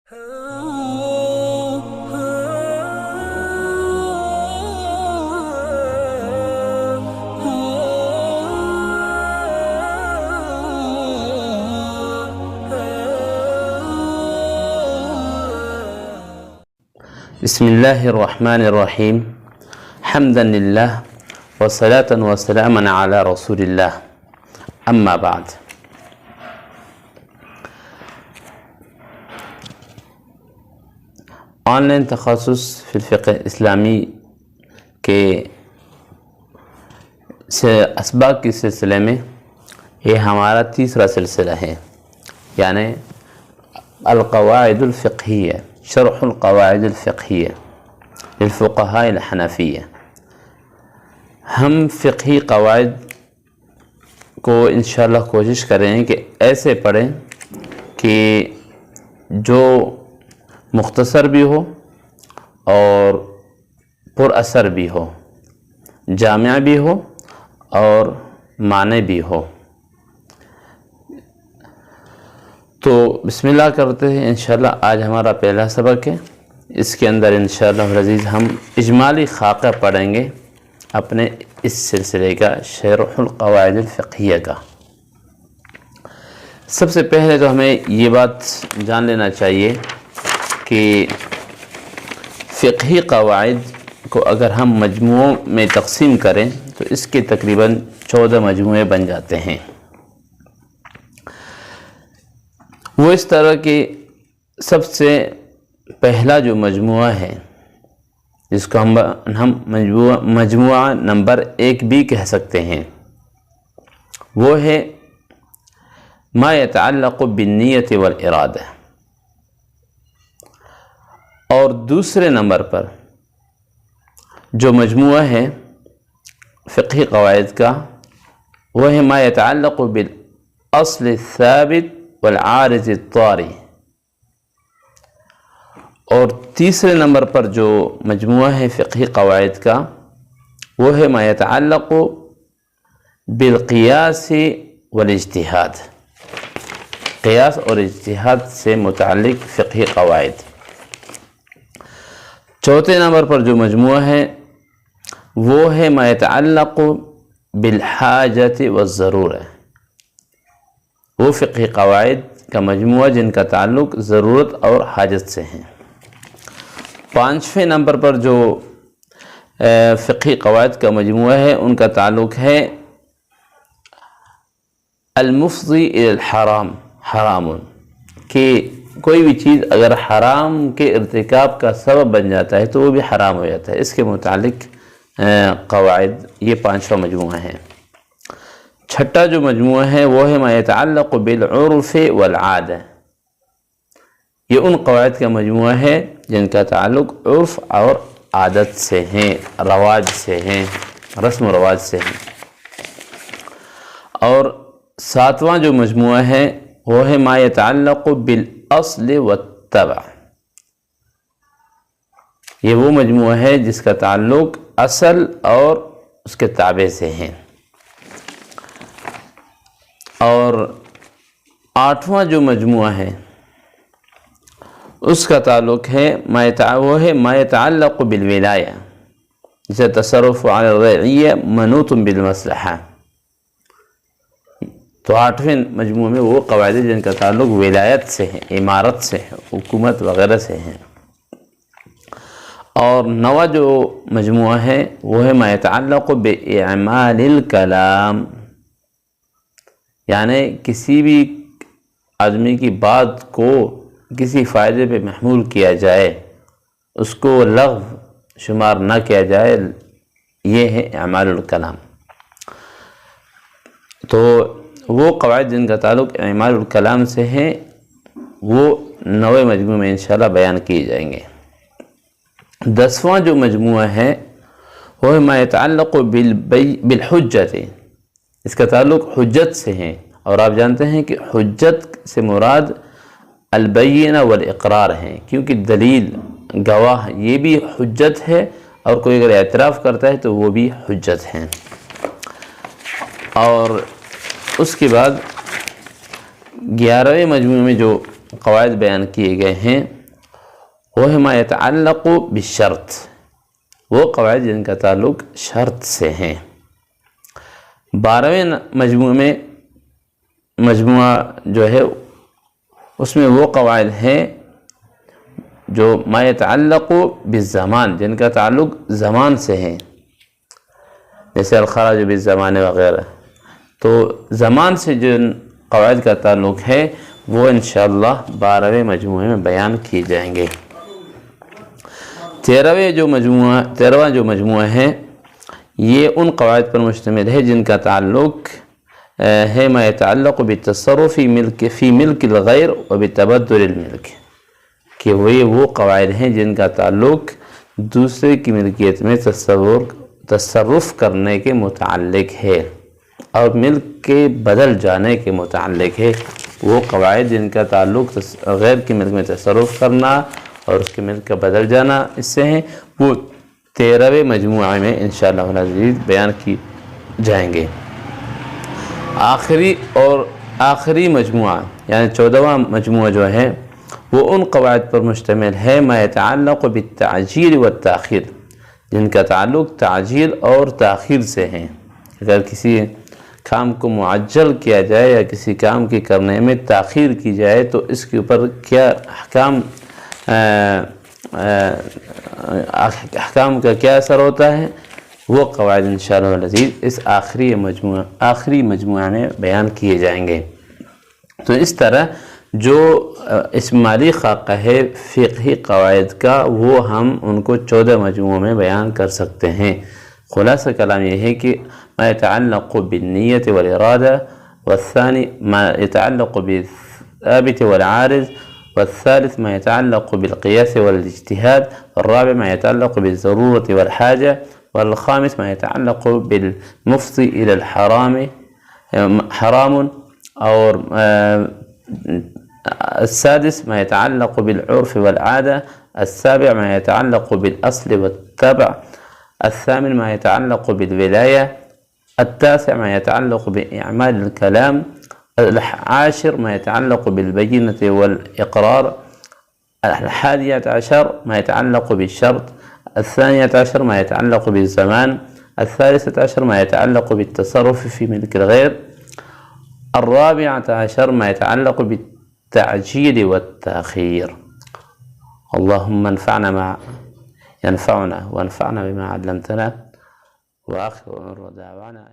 بسم اللہ الرحمن الرحیم حمدا للہ وصلاۃ وسلاما علی رسول اللہ اما بعد۔ آن لائن تخصص فی الفقہ اسلامی کے اسباق کے سلسلے میں یہ ہمارا تیسرا سلسلہ ہے، یعنی القواعد الفقہیہ، شرح القواعد الفقہیہ للفقہاء الحنفیہ۔ ہم فقہی قواعد کو انشاءاللہ کوشش کریں کہ ایسے پڑھیں کہ جو مختصر بھی ہو اور پر اثر بھی ہو، جامع بھی ہو اور معنی بھی ہو۔ تو بسم اللہ کرتے ہیں۔ انشاءاللہ آج ہمارا پہلا سبق ہے، اس کے اندر انشاءاللہ العزیز ہم اجمالی خاکہ پڑھیں گے اپنے اس سلسلے کا، شرح القواعد الفقہیہ کا۔ سب سے پہلے تو ہمیں یہ بات جان لینا چاہیے کہ فقہی قواعد کو اگر ہم مجموعوں میں تقسیم کریں تو اس کے تقریباً 14 مجموعے بن جاتے ہیں۔ وہ اس طرح کہ سب سے پہلا جو مجموعہ ہے، جس کو ہم مجموعہ نمبر 1 بھی کہہ سکتے ہیں، وہ ہے ما يتعلق بالنیت والارادہ۔ اور دوسرے نمبر پر جو مجموعہ ہے فقہی قواعد کا، وہ ہے ما يتعلق بالاصل الثابت والعارض الطاری۔ اور تیسرے نمبر پر جو مجموعہ ہے فقہی قواعد کا، وہ ہے ما يتعلق بالقیاس والاجتہاد، قیاس اور اجتہاد سے متعلق فقہی قواعد۔ چوتھے نمبر پر جو مجموعہ ہے وہ ہے ما يتعلق بالحاجت والضرورہ، وہ فقہی قواعد کا مجموعہ جن کا تعلق ضرورت اور حاجت سے ہیں۔ پانچویں نمبر پر جو فقہی قواعد کا مجموعہ ہے، ان کا تعلق ہے المفضی الی الحرام، حرام، کہ کوئی بھی چیز اگر حرام کے ارتکاب کا سبب بن جاتا ہے تو وہ بھی حرام ہو جاتا ہے، اس کے متعلق قواعد یہ پانچواں مجموعہ ہے۔ چھٹا جو مجموعہ ہے وہ ہے ما يتعلق بالعرف والعادہ، یہ ان قواعد کا مجموعہ ہے جن کا تعلق عرف اور عادت سے ہیں، رواج سے ہیں، رسم و رواج سے ہیں۔ اور ساتواں جو مجموعہ ہے وہ ہے ما يتعلق بالاصل والتبع، یہ وہ مجموعہ ہے جس کا تعلق اصل اور اس کے تابع سے ہیں۔ اور آٹھواں جو مجموعہ ہے اس کا تعلق ہے وہ ہے ما يتعلق بالولایہ، جسے تصرف علی الرعیہ منوط بالمصلحہ۔ تو آٹھویں مجموعے میں وہ قواعد جن کا تعلق ولایت سے ہے، امارت سے ہے، حکومت وغیرہ سے ہیں۔ اور نواں جو مجموعہ ہے وہ ہے ما يتعلق باعمال الکلام، یعنی کسی بھی آدمی کی بات کو کسی فائدے پہ محمول کیا جائے، اس کو لغو شمار نہ کیا جائے، یہ ہے اعمال الکلام۔ تو وہ قواعد جن کا تعلق اعمال الکلام سے ہے وہ 9 مجموعے میں انشاءاللہ بیان کیے جائیں گے۔ 10واں جو مجموعہ ہے وہ ہے ما يتعلق بالحجت، اس کا تعلق حجت سے ہے، اور آپ جانتے ہیں کہ حجت سے مراد البینہ والاقرار ہیں، کیونکہ دلیل، گواہ یہ بھی حجت ہے، اور کوئی اگر اعتراف کرتا ہے تو وہ بھی حجت ہیں۔ اور اس کے بعد 11ویں مجموعے میں جو قواعد بیان کیے گئے ہیں وہ ہے ما یتعلق بالشرط، وہ قواعد جن کا تعلق شرط سے ہیں۔ 12ویں مجموعہ جو ہے اس میں وہ قواعد ہیں جو ما یتعلق بالزمان، جن کا تعلق زمان سے ہے، جیسے الخراج بالزمان وغیرہ۔ تو زمان سے جو قواعد کا تعلق ہے وہ انشاءاللہ 12ویں مجموعے میں بیان کیے جائیں گے۔ 13واں جو مجموعہ ہے یہ ان قواعد پر مشتمل ہے جن کا تعلق ہے ما یتعلق بالتصرف فی ملک الغیر و بتبدل الملک، کہ وہ قواعد ہیں جن کا تعلق دوسرے کی ملکیت میں تصرف کرنے کے متعلق ہے اور ملک کے بدل جانے کے متعلق ہے۔ وہ قواعد جن کا تعلق غیر کی ملک میں تصرف کرنا اور اس کے ملک کا بدل جانا اس سے ہیں، وہ 13ویں مجموعہ میں انشاءاللہ العزیز بیان کی جائیں گے۔ آخری مجموعہ یعنی 14واں مجموعہ جو ہے وہ ان قواعد پر مشتمل ہے ما یتعلق بالتعجیل والتاخیر، جن کا تعلق تعجیل اور تاخیر سے ہیں۔ اگر کسی کام کو معجل کیا جائے یا کسی کام کے کرنے میں تاخیر کی جائے تو اس کے اوپر کیا احکام کا کیا اثر ہوتا ہے، وہ قواعد انشاءاللہ العزیز اس آخری مجموعہ میں بیان کیے جائیں گے۔ تو اس طرح جو اجمالی خاکہ ہے فقہی قواعد کا وہ ہم ان کو 14 مجموعوں میں بیان کر سکتے ہیں۔ خلاصہ کلام یہ ہے کہ ما يتعلق بالنیت والارادہ، والثانی ما يتعلق بالثابت والعارض، والثالث ما يتعلق بالقياس والاجتهاد، والرابع ما يتعلق بالضرورة والحاجة، والخامس ما يتعلق بالمفضي إلى الحرام حرام، اور السادس ما يتعلق بالعرف والعادة، السابع ما يتعلق بالأصل والتبع، الثامن ما يتعلق بالولاية، التاسع ما يتعلق بإعمال الكلام، العاشر ما يتعلق بالبينة والإقرار، 11 ما يتعلق بالشرط، 12 ما يتعلق بالزمان، 13 ما يتعلق بالتصرف في ملك الغير، 14 ما يتعلق بالتعجيل والتأخير۔ اللهم انفعنا ما ينفعنا وانفعنا بما علمتنا، وآخر دعوانا